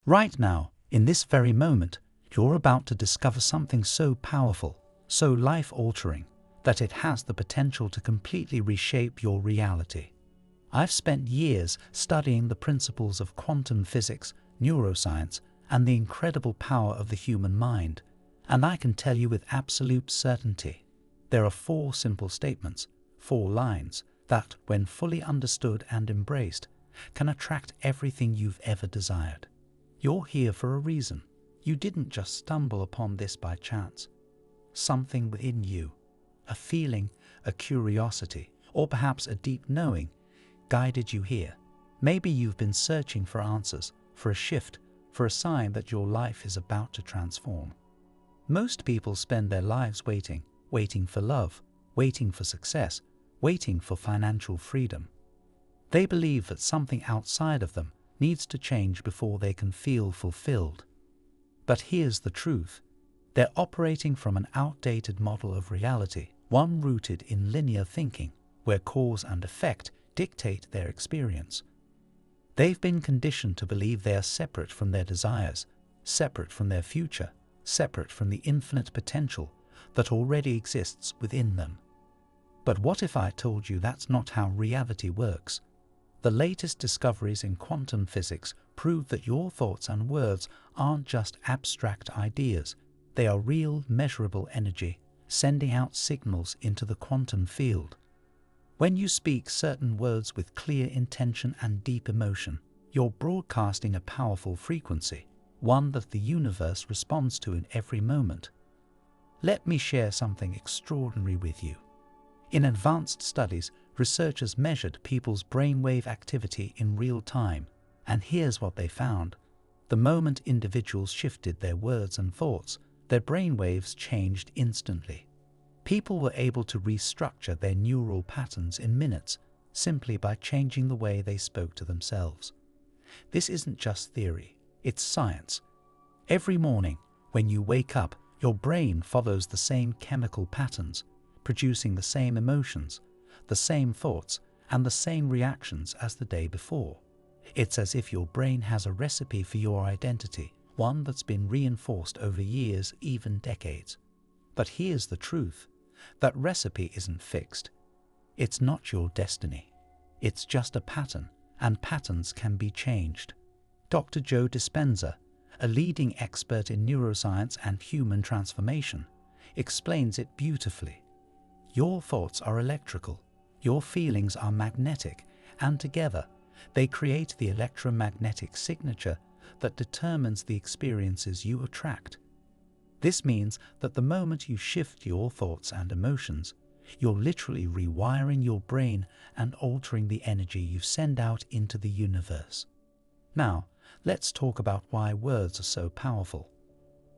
Right now, in this very moment, you're about to discover something so powerful, so life-altering, that it has the potential to completely reshape your reality. I've spent years studying the principles of quantum physics, neuroscience, and the incredible power of the human mind, and I can tell you with absolute certainty, there are 4 simple statements, 4 lines, that, when fully understood and embraced, can attract everything you've ever desired. You're here for a reason. You didn't just stumble upon this by chance. Something within you, a feeling, a curiosity, or perhaps a deep knowing, guided you here. Maybe you've been searching for answers, for a shift, for a sign that your life is about to transform. Most people spend their lives waiting for love, waiting for success, waiting for financial freedom. They believe that something outside of them needs to change before they can feel fulfilled. But here's the truth. They're operating from an outdated model of reality, one rooted in linear thinking, where cause and effect dictate their experience. They've been conditioned to believe they are separate from their desires, separate from their future, separate from the infinite potential that already exists within them. But what if I told you that's not how reality works? The latest discoveries in quantum physics prove that your thoughts and words aren't just abstract ideas. They are real, measurable energy, sending out signals into the quantum field. When you speak certain words with clear intention and deep emotion, you're broadcasting a powerful frequency, one that the universe responds to in every moment. Let me share something extraordinary with you. In advanced studies, researchers measured people's brainwave activity in real time, and here's what they found. The moment individuals shifted their words and thoughts, their brainwaves changed instantly. People were able to restructure their neural patterns in minutes simply by changing the way they spoke to themselves. This isn't just theory, it's science. Every morning, when you wake up, your brain follows the same chemical patterns, producing the same emotions, the same thoughts, and the same reactions as the day before. It's as if your brain has a recipe for your identity, one that's been reinforced over years, even decades. But here's the truth. That recipe isn't fixed. It's not your destiny. It's just a pattern, and patterns can be changed. Dr. Joe Dispenza, a leading expert in neuroscience and human transformation, explains it beautifully. Your thoughts are electrical, your feelings are magnetic, and together they create the electromagnetic signature that determines the experiences you attract. This means that the moment you shift your thoughts and emotions, you're literally rewiring your brain and altering the energy you send out into the universe. Now, let's talk about why words are so powerful.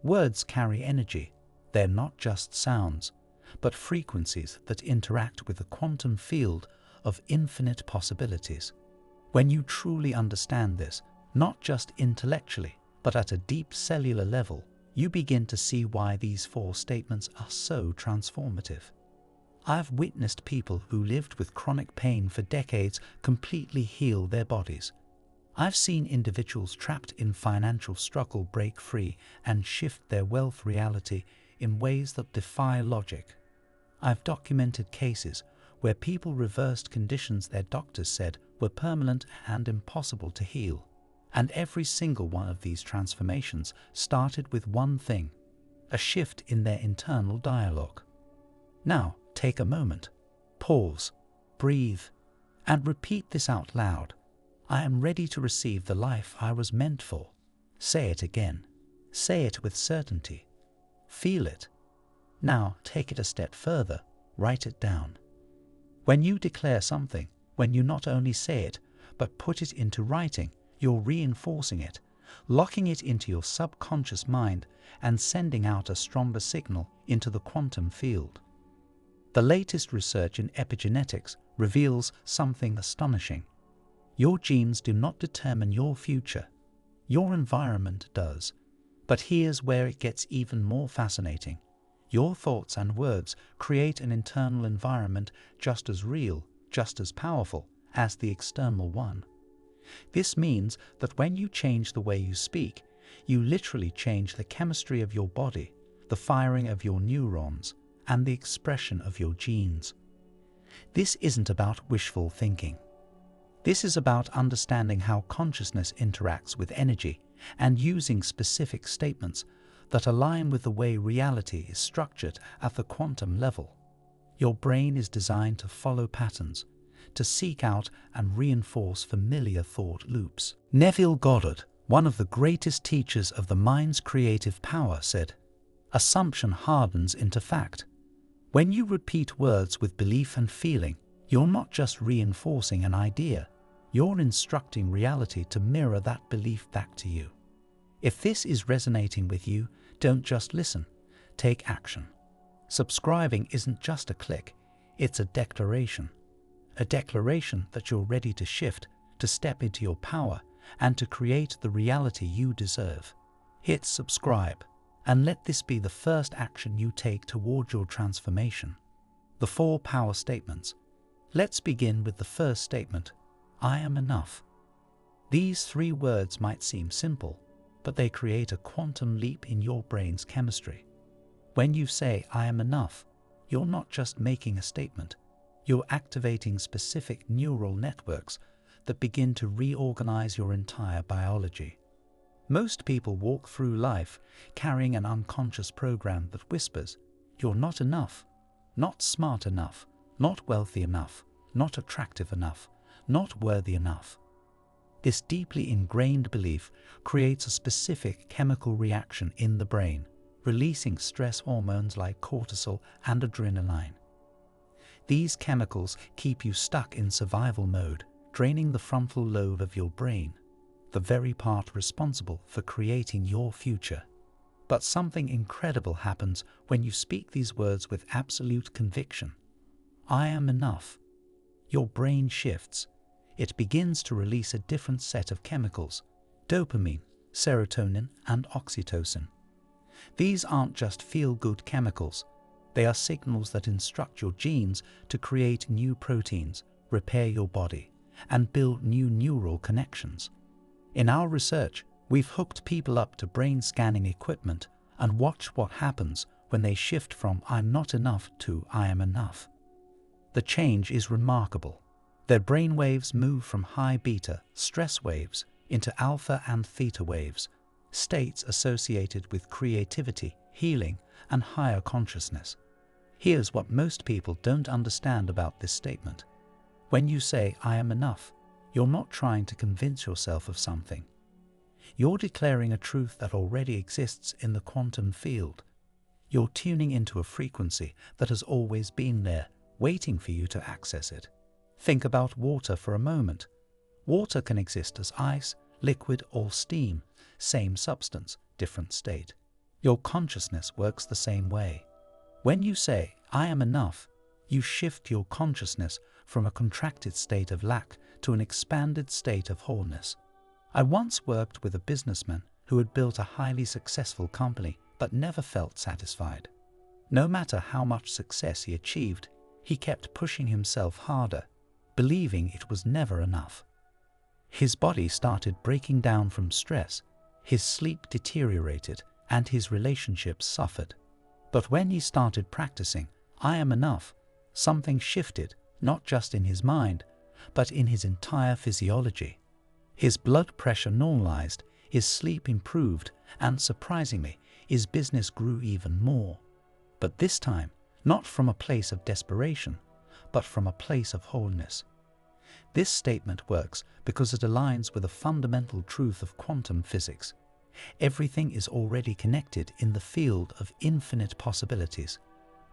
Words carry energy. They're not just sounds, but frequencies that interact with the quantum field of infinite possibilities. When you truly understand this, not just intellectually, but at a deep cellular level, you begin to see why these 4 statements are so transformative. I've witnessed people who lived with chronic pain for decades completely heal their bodies. I've seen individuals trapped in financial struggle break free and shift their wealth reality in ways that defy logic. I've documented cases where people reversed conditions their doctors said were permanent and impossible to heal. And every single one of these transformations started with one thing: a shift in their internal dialogue. Now, take a moment, pause, breathe, and repeat this out loud. I am ready to receive the life I was meant for. Say it again. Say it with certainty. Feel it. Now, take it a step further. Write it down. When you declare something, when you not only say it, but put it into writing, you're reinforcing it, locking it into your subconscious mind and sending out a stronger signal into the quantum field. The latest research in epigenetics reveals something astonishing. Your genes do not determine your future. Your environment does. But here's where it gets even more fascinating. Your thoughts and words create an internal environment just as real, just as powerful as the external one. This means that when you change the way you speak, you literally change the chemistry of your body, the firing of your neurons, and the expression of your genes. This isn't about wishful thinking. This is about understanding how consciousness interacts with energy and using specific statements that align with the way reality is structured at the quantum level. Your brain is designed to follow patterns, to seek out and reinforce familiar thought loops. Neville Goddard, one of the greatest teachers of the mind's creative power, said, "Assumption hardens into fact." When you repeat words with belief and feeling, you're not just reinforcing an idea, you're instructing reality to mirror that belief back to you. If this is resonating with you, don't just listen, take action. Subscribing isn't just a click, it's a declaration. A declaration that you're ready to shift, to step into your power, and to create the reality you deserve. Hit subscribe, and let this be the first action you take toward your transformation. The 4 power statements. Let's begin with the first statement, I am enough. These 3 words might seem simple, but they create a quantum leap in your brain's chemistry. When you say, I am enough, you're not just making a statement, you're activating specific neural networks that begin to reorganize your entire biology. Most people walk through life carrying an unconscious program that whispers, you're not enough, not smart enough, not wealthy enough, not attractive enough, not worthy enough. This deeply ingrained belief creates a specific chemical reaction in the brain, releasing stress hormones like cortisol and adrenaline. These chemicals keep you stuck in survival mode, draining the frontal lobe of your brain, the very part responsible for creating your future. But something incredible happens when you speak these words with absolute conviction. I am enough. Your brain shifts. It begins to release a different set of chemicals, dopamine, serotonin, and oxytocin. These aren't just feel-good chemicals. They are signals that instruct your genes to create new proteins, repair your body, and build new neural connections. In our research, we've hooked people up to brain scanning equipment and watched what happens when they shift from I'm not enough to I am enough. The change is remarkable. Their brain waves move from high beta, stress waves, into alpha and theta waves, states associated with creativity, healing, and higher consciousness. Here's what most people don't understand about this statement. When you say, I am enough, you're not trying to convince yourself of something. You're declaring a truth that already exists in the quantum field. You're tuning into a frequency that has always been there, waiting for you to access it. Think about water for a moment. Water can exist as ice, liquid, or steam, same substance, different state. Your consciousness works the same way. When you say, I am enough, you shift your consciousness from a contracted state of lack to an expanded state of wholeness. I once worked with a businessman who had built a highly successful company but never felt satisfied. No matter how much success he achieved, he kept pushing himself harder, believing it was never enough. His body started breaking down from stress, his sleep deteriorated, and his relationships suffered. But when he started practicing, I am enough, something shifted, not just in his mind, but in his entire physiology. His blood pressure normalized, his sleep improved, and surprisingly, his business grew even more. But this time, not from a place of desperation, but from a place of wholeness. This statement works because it aligns with a fundamental truth of quantum physics. Everything is already connected in the field of infinite possibilities.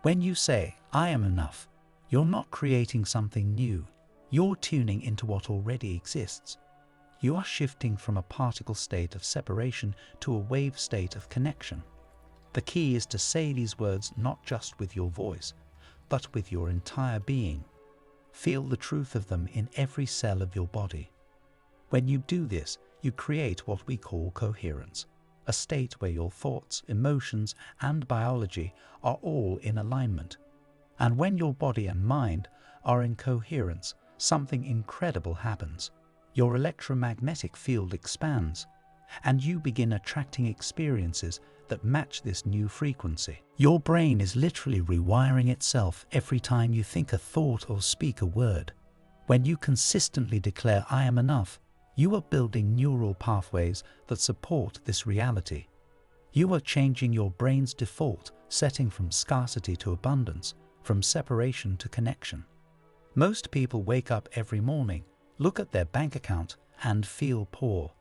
When you say, I am enough, you're not creating something new. You're tuning into what already exists. You are shifting from a particle state of separation to a wave state of connection. The key is to say these words not just with your voice, but with your entire being. Feel the truth of them in every cell of your body. When you do this, you create what we call coherence, a state where your thoughts, emotions, and biology are all in alignment. And when your body and mind are in coherence, something incredible happens. your electromagnetic field expands, and you begin attracting experiences that match this new frequency. Your brain is literally rewiring itself every time you think a thought or speak a word. When you consistently declare, "I am enough," you are building neural pathways that support this reality. You are changing your brain's default setting from scarcity to abundance, from separation to connection. Most people wake up every morning, look at their bank account, and feel poor.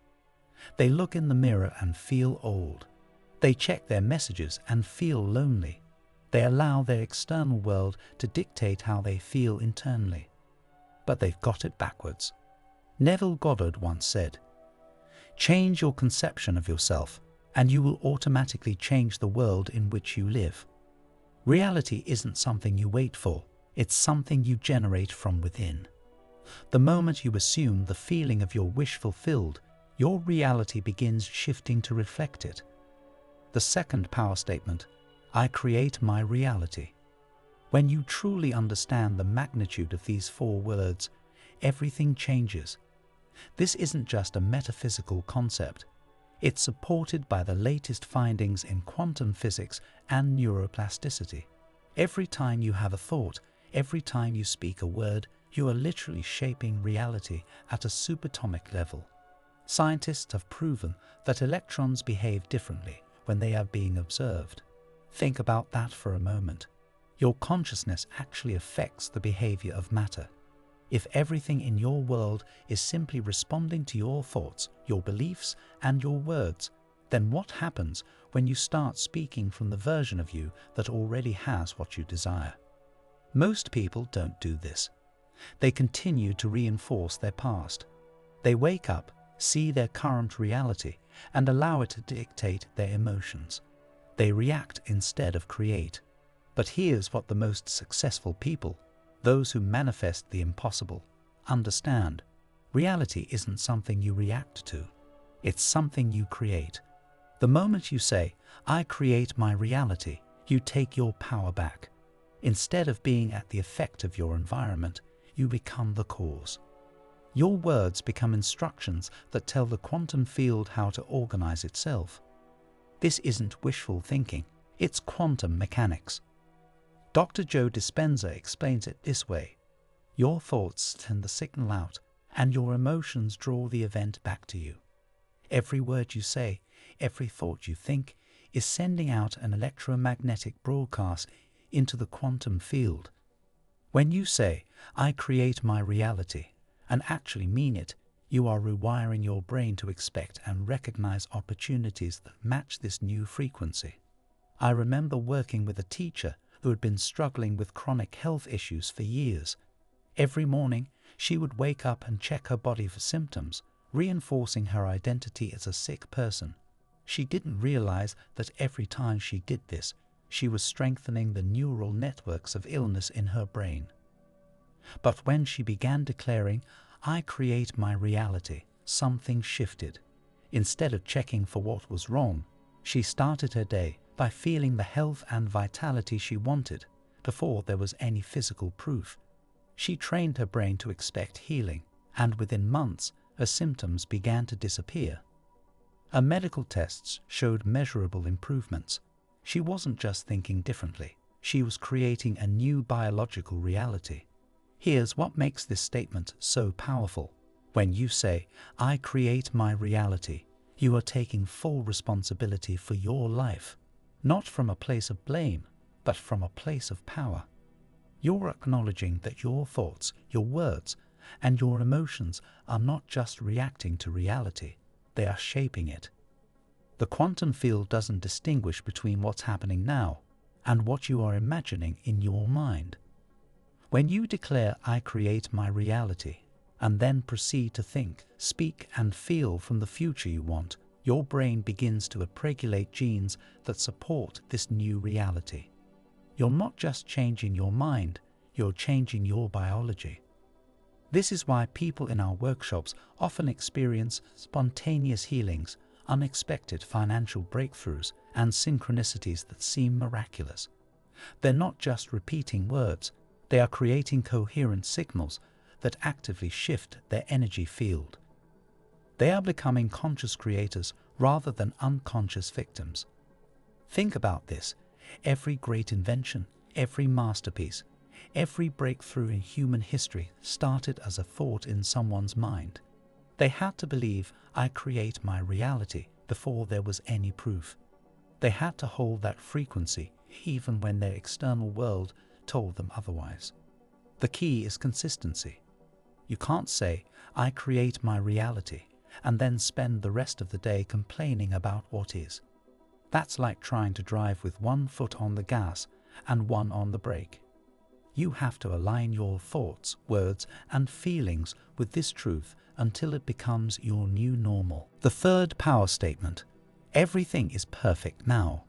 They look in the mirror and feel old. They check their messages and feel lonely. They allow their external world to dictate how they feel internally. But they've got it backwards. Neville Goddard once said, "Change your conception of yourself, and you will automatically change the world in which you live." Reality isn't something you wait for, it's something you generate from within. The moment you assume the feeling of your wish fulfilled, your reality begins shifting to reflect it. The second power statement, "I create my reality." When you truly understand the magnitude of these 4 words, everything changes. This isn't just a metaphysical concept. It's supported by the latest findings in quantum physics and neuroplasticity. Every time you have a thought, every time you speak a word, you are literally shaping reality at a subatomic level. Scientists have proven that electrons behave differently when they are being observed. Think about that for a moment. Your consciousness actually affects the behavior of matter. If everything in your world is simply responding to your thoughts, your beliefs, and your words, then what happens when you start speaking from the version of you that already has what you desire? Most people don't do this. They continue to reinforce their past. They wake up, see their current reality, and allow it to dictate their emotions. They react instead of create. But here's what the most successful people, those who manifest the impossible, understand. Reality isn't something you react to. It's something you create. The moment you say, "I create my reality," you take your power back. Instead of being at the effect of your environment, you become the cause. Your words become instructions that tell the quantum field how to organize itself. This isn't wishful thinking, it's quantum mechanics. Dr. Joe Dispenza explains it this way: your thoughts send the signal out, and your emotions draw the event back to you. Every word you say, every thought you think, is sending out an electromagnetic broadcast into the quantum field. When you say, "I create my reality," and actually mean it, you are rewiring your brain to expect and recognize opportunities that match this new frequency. I remember working with a teacher who had been struggling with chronic health issues for years. Every morning, she would wake up and check her body for symptoms, reinforcing her identity as a sick person. She didn't realize that every time she did this, she was strengthening the neural networks of illness in her brain. But when she began declaring, "I create my reality," something shifted. Instead of checking for what was wrong, she started her day by feeling the health and vitality she wanted before there was any physical proof. She trained her brain to expect healing, and within months, her symptoms began to disappear. Her medical tests showed measurable improvements. She wasn't just thinking differently, she was creating a new biological reality. Here's what makes this statement so powerful. When you say, "I create my reality," you are taking full responsibility for your life, not from a place of blame, but from a place of power. You're acknowledging that your thoughts, your words, and your emotions are not just reacting to reality, they are shaping it. The quantum field doesn't distinguish between what's happening now and what you are imagining in your mind. When you declare, "I create my reality," and then proceed to think, speak, and feel from the future you want, your brain begins to upregulate genes that support this new reality. You're not just changing your mind, you're changing your biology. This is why people in our workshops often experience spontaneous healings, unexpected financial breakthroughs, and synchronicities that seem miraculous. They're not just repeating words, they are creating coherent signals that actively shift their energy field. They are becoming conscious creators rather than unconscious victims. Think about this. Every great invention, every masterpiece, every breakthrough in human history started as a thought in someone's mind. They had to believe, I create my reality, before there was any proof. They had to hold that frequency even when their external world told them otherwise. The key is consistency. You can't say, I create my reality, and then spend the rest of the day complaining about what is. That's like trying to drive with one foot on the gas and one on the brake. You have to align your thoughts, words, and feelings with this truth until it becomes your new normal. The third power statement: everything is perfect now.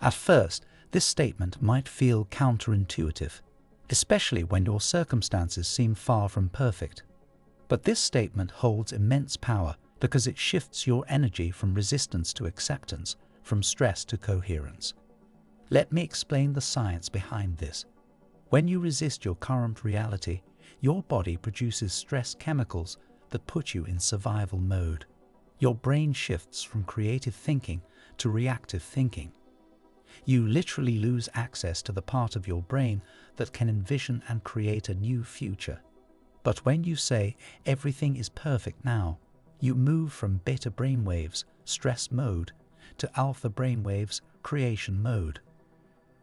At first, this statement might feel counterintuitive, especially when your circumstances seem far from perfect. But this statement holds immense power because it shifts your energy from resistance to acceptance, from stress to coherence. Let me explain the science behind this. When you resist your current reality, your body produces stress chemicals that put you in survival mode. Your brain shifts from creative thinking to reactive thinking. You literally lose access to the part of your brain that can envision and create a new future. But when you say, everything is perfect now, you move from beta brainwaves, stress mode, to alpha brainwaves, creation mode.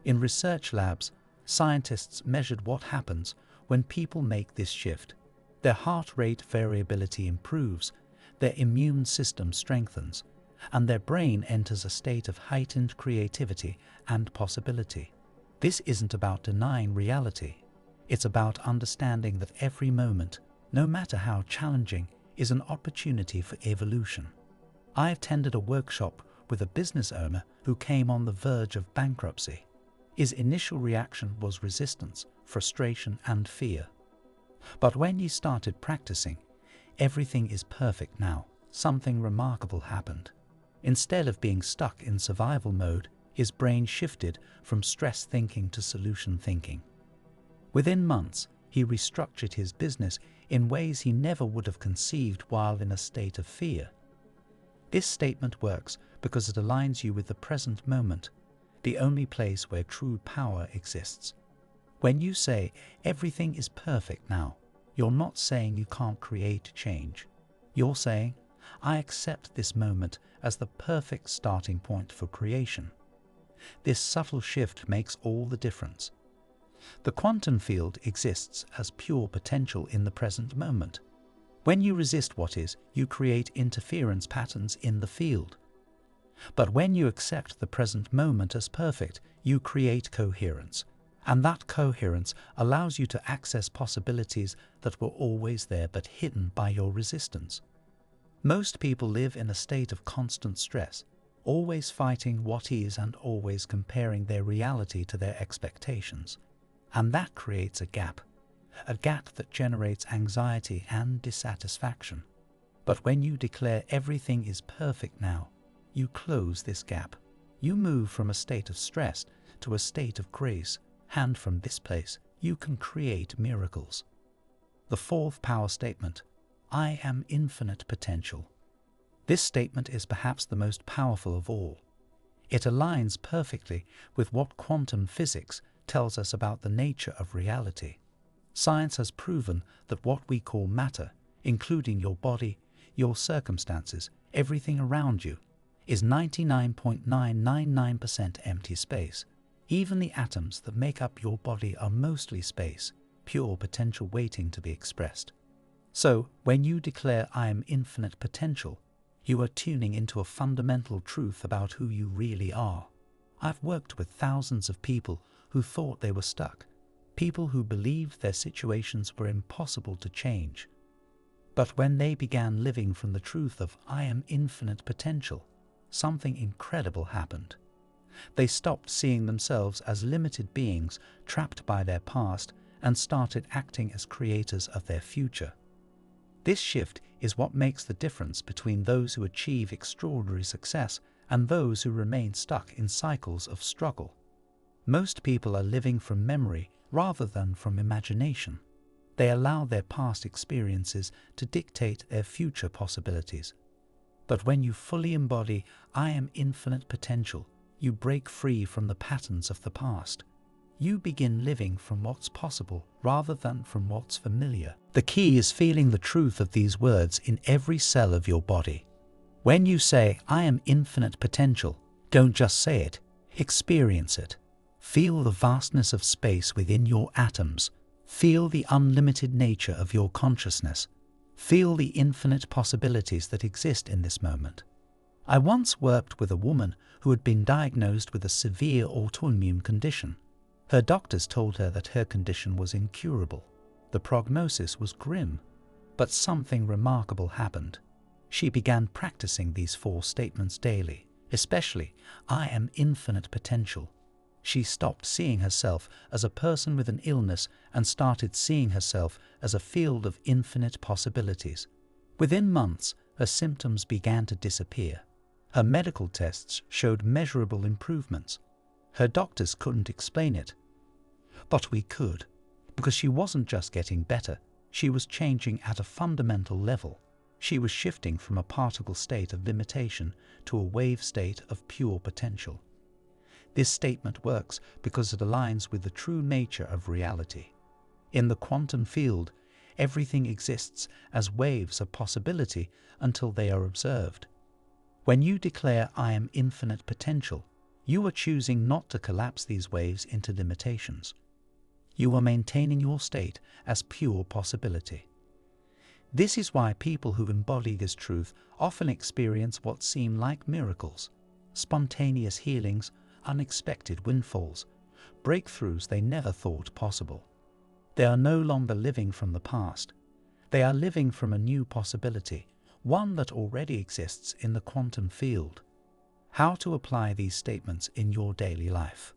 In research labs, scientists measured what happens when people make this shift. Their heart rate variability improves, their immune system strengthens, and their brain enters a state of heightened creativity and possibility. This isn't about denying reality. It's about understanding that every moment, no matter how challenging, is an opportunity for evolution. I attended a workshop with a business owner who came on the verge of bankruptcy. His initial reaction was resistance, frustration, and fear. But when he started practicing, everything is perfect now, something remarkable happened. Instead of being stuck in survival mode, his brain shifted from stress thinking to solution thinking. Within months, he restructured his business in ways he never would have conceived while in a state of fear. This statement works because it aligns you with the present moment, the only place where true power exists. When you say, everything is perfect now, you're not saying you can't create change. You're saying, I accept this moment as the perfect starting point for creation. This subtle shift makes all the difference. The quantum field exists as pure potential in the present moment. When you resist what is, you create interference patterns in the field. But when you accept the present moment as perfect, you create coherence. And that coherence allows you to access possibilities that were always there but hidden by your resistance. Most people live in a state of constant stress, always fighting what is and always comparing their reality to their expectations. And that creates a gap that generates anxiety and dissatisfaction. But when you declare everything is perfect now, you close this gap. You move from a state of stress to a state of grace, and from this place, you can create miracles. The fourth power statement: I am infinite potential. This statement is perhaps the most powerful of all. It aligns perfectly with what quantum physics tells us about the nature of reality. Science has proven that what we call matter, including your body, your circumstances, everything around you, is 99.999% empty space. Even the atoms that make up your body are mostly space, pure potential waiting to be expressed. So, when you declare I am infinite potential, you are tuning into a fundamental truth about who you really are. I've worked with thousands of people who thought they were stuck, people who believed their situations were impossible to change. But when they began living from the truth of I am infinite potential, something incredible happened. They stopped seeing themselves as limited beings trapped by their past and started acting as creators of their future. This shift is what makes the difference between those who achieve extraordinary success and those who remain stuck in cycles of struggle. Most people are living from memory rather than from imagination. They allow their past experiences to dictate their future possibilities. But when you fully embody "I am infinite potential," you break free from the patterns of the past. You begin living from what's possible rather than from what's familiar. The key is feeling the truth of these words in every cell of your body. When you say "I am infinite potential," don't just say it, experience it. Feel the vastness of space within your atoms. Feel the unlimited nature of your consciousness. Feel the infinite possibilities that exist in this moment. I once worked with a woman who had been diagnosed with a severe autoimmune condition. Her doctors told her that her condition was incurable. The prognosis was grim, but something remarkable happened. She began practicing these 4 statements daily, especially "I am infinite potential." She stopped seeing herself as a person with an illness and started seeing herself as a field of infinite possibilities. Within months, her symptoms began to disappear. Her medical tests showed measurable improvements. Her doctors couldn't explain it, but we could, because she wasn't just getting better, she was changing at a fundamental level. She was shifting from a particle state of limitation to a wave state of pure potential. This statement works because it aligns with the true nature of reality. In the quantum field, everything exists as waves of possibility until they are observed. When you declare "I am infinite potential," you are choosing not to collapse these waves into limitations. You are maintaining your state as pure possibility. This is why people who embody this truth often experience what seem like miracles, spontaneous healings, unexpected windfalls, breakthroughs they never thought possible. They are no longer living from the past. They are living from a new possibility, one that already exists in the quantum field. How to apply these statements in your daily life?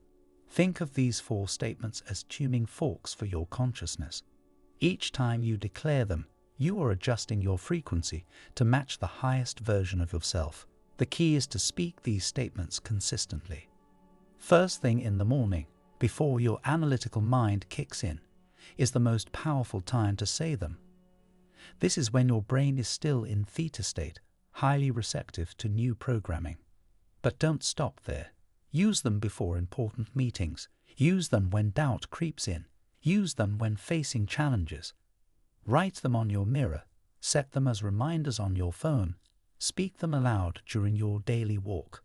Think of these 4 statements as tuning forks for your consciousness. Each time you declare them, you are adjusting your frequency to match the highest version of yourself. The key is to speak these statements consistently. First thing in the morning, before your analytical mind kicks in, is the most powerful time to say them. This is when your brain is still in theta state, highly receptive to new programming. But don't stop there. Use them before important meetings. Use them when doubt creeps in. Use them when facing challenges. Write them on your mirror. Set them as reminders on your phone. Speak them aloud during your daily walk.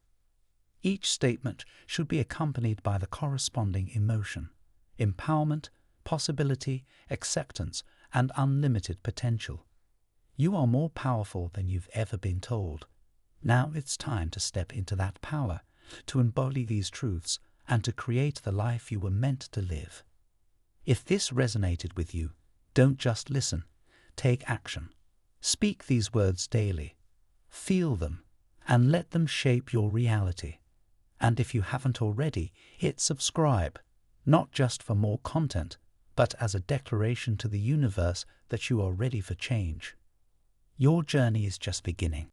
Each statement should be accompanied by the corresponding emotion: empowerment, possibility, acceptance, and unlimited potential. You are more powerful than you've ever been told. Now it's time to step into that power, to embody these truths, and to create the life you were meant to live. If this resonated with you, don't just listen, take action. Speak these words daily, feel them, and let them shape your reality. And if you haven't already, hit subscribe, not just for more content, but as a declaration to the universe that you are ready for change. Your journey is just beginning.